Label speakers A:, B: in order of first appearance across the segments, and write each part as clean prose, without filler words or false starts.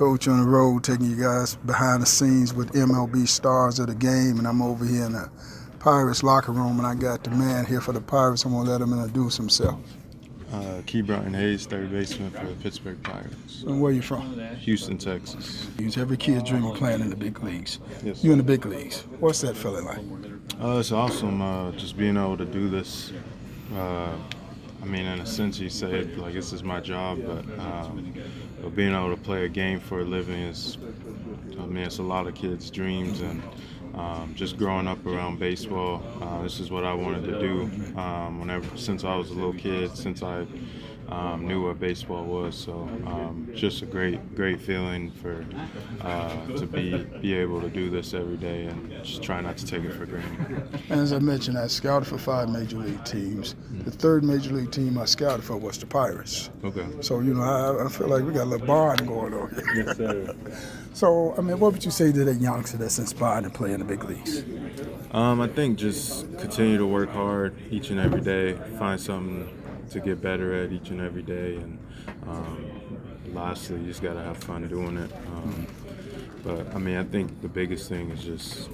A: Coach, on the road, taking you guys behind the scenes with MLB stars of the game, and I'm over here in the Pirates locker room, and I got the man here for the Pirates. I'm going to let him introduce himself.
B: KeBryan, third baseman for the Pittsburgh Pirates.
A: And where you from?
B: Houston, Texas.
A: Every kid's dream of playing in the big leagues.
B: Yes.
A: You're in the big leagues. What's that feeling like?
B: It's awesome, just being able to do this. In a sense, you say like this is my job, but being able to play a game for a living is, it's a lot of kids' dreams, and just growing up around baseball, this is what I wanted to do since I was a little kid, since I knew what baseball was. So just a great feeling to be able to do this every day and just try not to take it for granted.
A: As I mentioned, I scouted for 5 major league teams. The third major league team I scouted for was the Pirates.
B: Okay.
A: So, I feel like we got a little bond going on here.
B: Yes, sir.
A: So, what would you say to that youngster that's inspired to play in the big leagues?
B: I think just continue to work hard each and every day, find something to get better at each and every day, and lastly, you just got to have fun doing it. But I think the biggest thing is just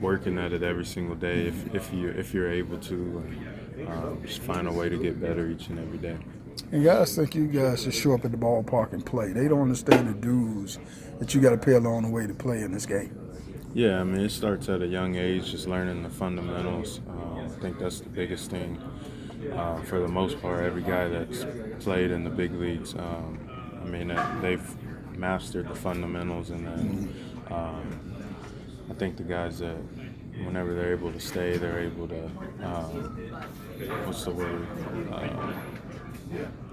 B: working at it every single day if you're able to, and just find a way to get better each and every day.
A: And guys think you guys should show up at the ballpark and play. They don't understand the dues that you got to pay along the way to play in this game.
B: Yeah, it starts at a young age, just learning the fundamentals. I think that's the biggest thing. For the most part, every guy that's played in the big leagues, they've mastered the fundamentals, and then I think the guys that, whenever they're able to stay, they're able to,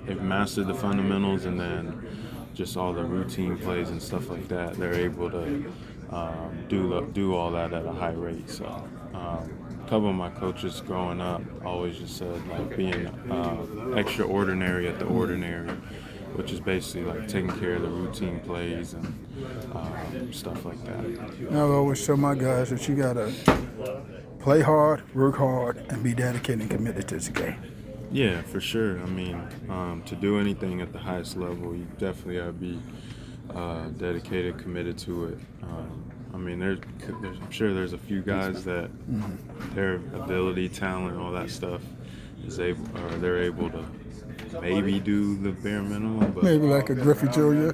B: they've mastered the fundamentals, and then just all the routine plays and stuff like that, they're able to do all that at a high rate. So a couple of my coaches growing up always just said like being extraordinary at the ordinary, which is basically like taking care of the routine plays and stuff like that.
A: I always tell my guys that you got to play hard, work hard, and be dedicated and committed to the game.
B: Yeah, for sure. To do anything at the highest level, you definitely got to be dedicated, committed to it. I'm sure there's a few guys that their ability, talent, all that stuff they're able to maybe do the bare minimum, but
A: maybe like a Griffey Jr.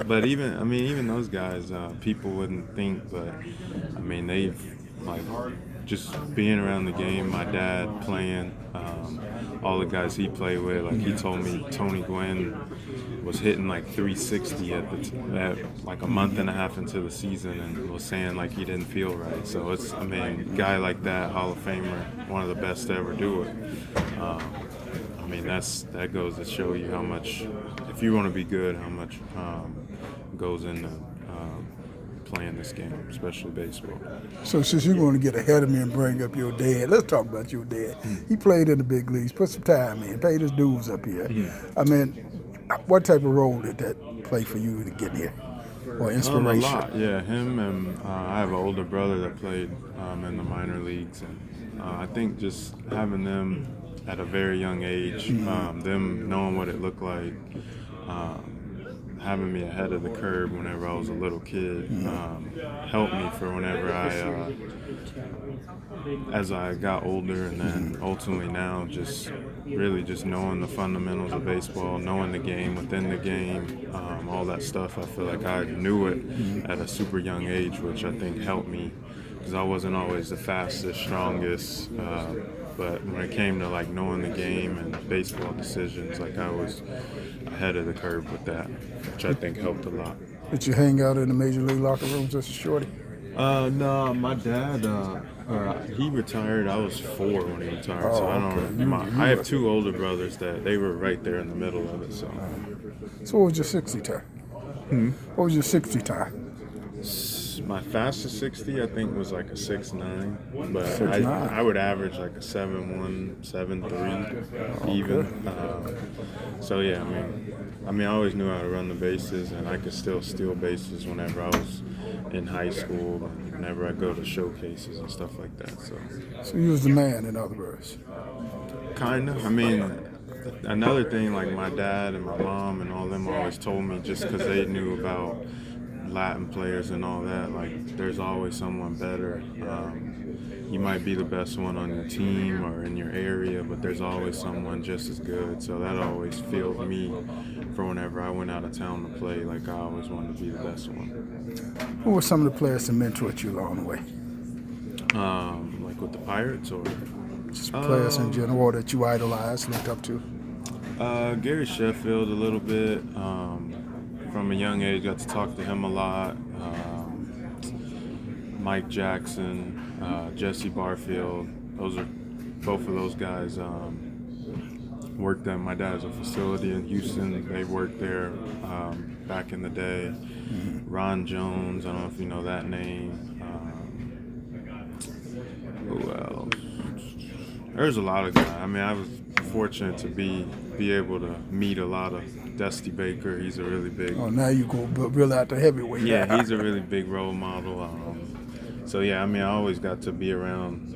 B: But even those guys, people wouldn't think, but they've like just being around the game. My dad playing, all the guys he played with, like he told me Tony Gwynn was hitting like 360 at like a month and a half into the season, and was saying like he didn't feel right. So it's guy like that, Hall of Famer, one of the best to ever do it. That goes to show you how much, if you want to be good, how much goes into playing this game, especially baseball.
A: So since you're going to get ahead of me and bring up your dad, let's talk about your dad. He played in the big leagues, put some time in, paid his dues up here. What type of role did that play for you to get here? Or inspiration?
B: A lot, yeah. Him and I have an older brother that played in the minor leagues, and I think just having them at a very young age, them knowing what it looked like, having me ahead of the curve whenever I was a little kid, helped me for whenever as I got older, and then ultimately now just really just knowing the fundamentals of baseball, knowing the game within the game, all that stuff. I feel like I knew it at a super young age, which I think helped me, because I wasn't always the fastest, strongest, but when it came to like knowing the game and baseball decisions, like I was ahead of the curve with that, which I think helped a lot.
A: Did you hang out in the major league locker rooms as a shorty?
B: No, my dad, he retired. I was 4 when he retired, so I don't. I have 2 older brothers that they were right there in the middle of it. So
A: what was your 60 time? What was your 60 time?
B: My fastest 60, I think, was like a 6'9", but
A: 6'9".
B: I would average like a 7'1", 7'3", even. So yeah, I always knew how to run the bases, and I could still steal bases whenever I was in high school, and whenever I go to showcases and stuff like that. So
A: you was the man, in other words.
B: Kind of. another thing, like my dad and my mom and all them always told me, just because they knew about Latin players and all that, like there's always someone better. You might be the best one on your team or in your area, but there's always someone just as good. So that always fueled me for whenever I went out of town to play. Like I always wanted to be the best one.
A: Who were some of the players that mentored you along the way?
B: Like with the Pirates or
A: just players in general that you idolized, looked up to?
B: Gary Sheffield a little bit. From a young age, got to talk to him a lot. Mike Jackson, Jesse Barfield. Those are both of those guys worked at my dad's a facility in Houston. They worked there back in the day. Ron Jones, I don't know if you know that name. Who else? There's a lot of guys. I mean, I was fortunate to be able to meet a lot of Dusty Baker. He's a really big.
A: Oh, now you go real out the heavyweight.
B: Yeah, he's a really big role model. So yeah, I mean, I always got to be around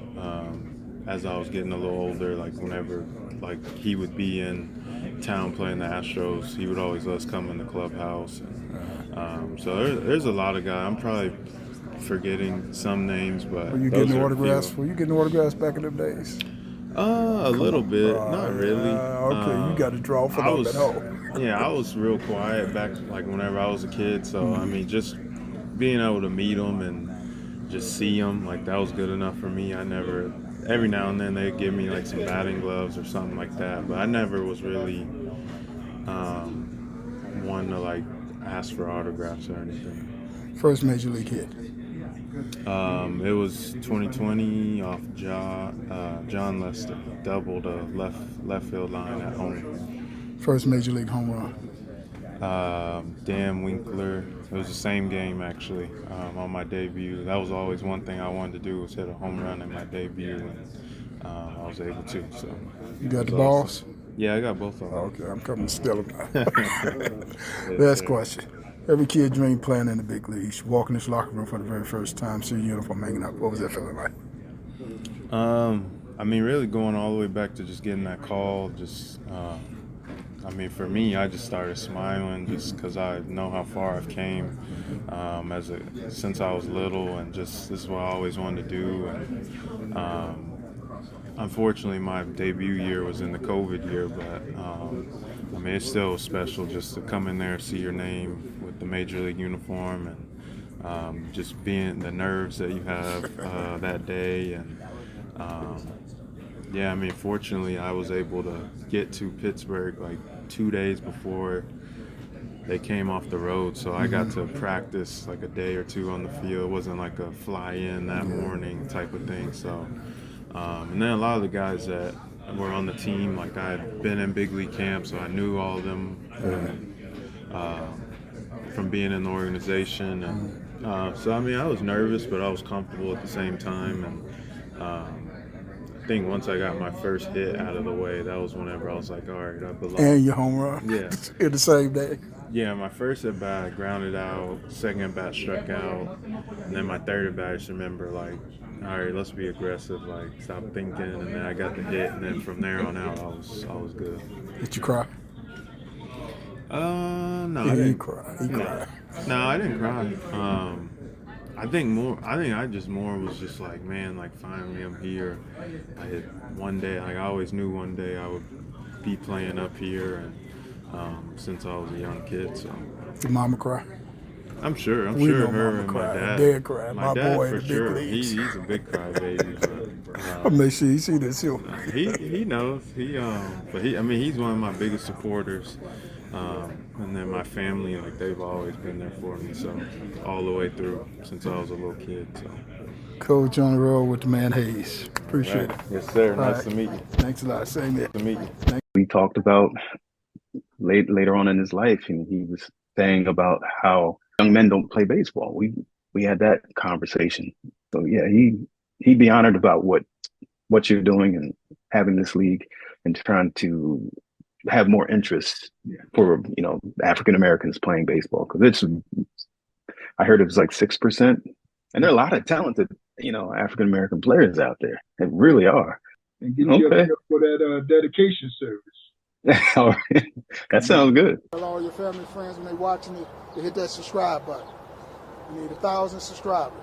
B: as I was getting a little older. Like whenever, like he would be in town playing the Astros, he would always let us come in the clubhouse. And, so there's a lot of guys. I'm probably forgetting some names, but
A: were you getting autographs? Were you getting autographs back in the days?
B: A little bit, not really.
A: Okay, you got to draw for them at home.
B: Yeah, I was real quiet back, like whenever I was a kid. So I mean, just being able to meet them and just see them, like that was good enough for me. I never. Every now and then they'd give me like some batting gloves or something like that, but I never was really one to like ask for autographs or anything.
A: First major league hit?
B: It was 2020 off John Lester, doubled a left field line at home.
A: First major league home run?
B: Dan Winkler. It was the same game actually on my debut. That was always one thing I wanted to do, was hit a home run in my debut, and I was able to. So
A: you got the balls?
B: Yeah, I got both of them.
A: Okay, I'm coming to steal them. Last question. Every kid dreamed playing in the big leagues. Walk in this locker room for the very first time, see your uniform hanging up. What was that feeling like?
B: I mean, really going all the way back to just getting that call, just I mean, for me, I just started smiling just because I know how far I've came since I was little, and just this is what I always wanted to do. And unfortunately, my debut year was in the COVID year, but I mean, it's still special just to come in there, see your name with the major league uniform, and just being the nerves that you have that day. And yeah, I mean, fortunately, I was able to get to Pittsburgh like 2 days before they came off the road, so I got to practice like a day or two on the field. It wasn't like a fly-in that morning type of thing. So, and then a lot of the guys that were on the team, like I had been in big league camp, so I knew all of them from being in the organization. And so, I mean, I was nervous, but I was comfortable at the same time. And I think once I got my first hit out of the way, that was whenever I was like, all right, I belong.
A: And your home run?
B: Yeah.
A: In the same day?
B: Yeah, my first at bat, I grounded out, second at bat, struck out, and then my third at bat, I just remember like, all right, let's be aggressive, like stop thinking, and then I got the hit, and then from there on out, I was good.
A: Did you cry?
B: No,
A: I
B: didn't
A: cry. He cried.
B: No, I didn't cry. I think I just more was just like, man, like finally I'm here. I hit one day, like I always knew one day I would be playing up here, and since I was a young kid, so.
A: Did mama cry?
B: I'm sure
A: know
B: her and
A: cry.
B: my dad.
A: Dad cried. My
B: dad
A: boy
B: for
A: in the
B: sure.
A: big leagues.
B: He's a big crybaby. But,
A: I'll make sure you see this too.
B: He knows. I mean, he's one of my biggest supporters. And then my family, like they've always been there for me. So all the way through since I was a little kid. So.
A: Coach on the road with the man Hayes. Appreciate it.
B: Yes, sir. Nice to meet you.
A: Thanks a lot. Same here.
B: Nice to meet you.
C: We talked about later on in his life, and he was saying about how young men don't play baseball. We had that conversation. So yeah, he'd be honored about what you're doing and having this league and trying to have more interest for African Americans playing baseball, because I heard it was like 6%, and there are a lot of talented African American players out there. They really are.
D: And get you up there for that dedication service.
C: That sounds good.
A: Tell all your family, friends when they watching it to hit that subscribe button. We need 1,000 subscribers.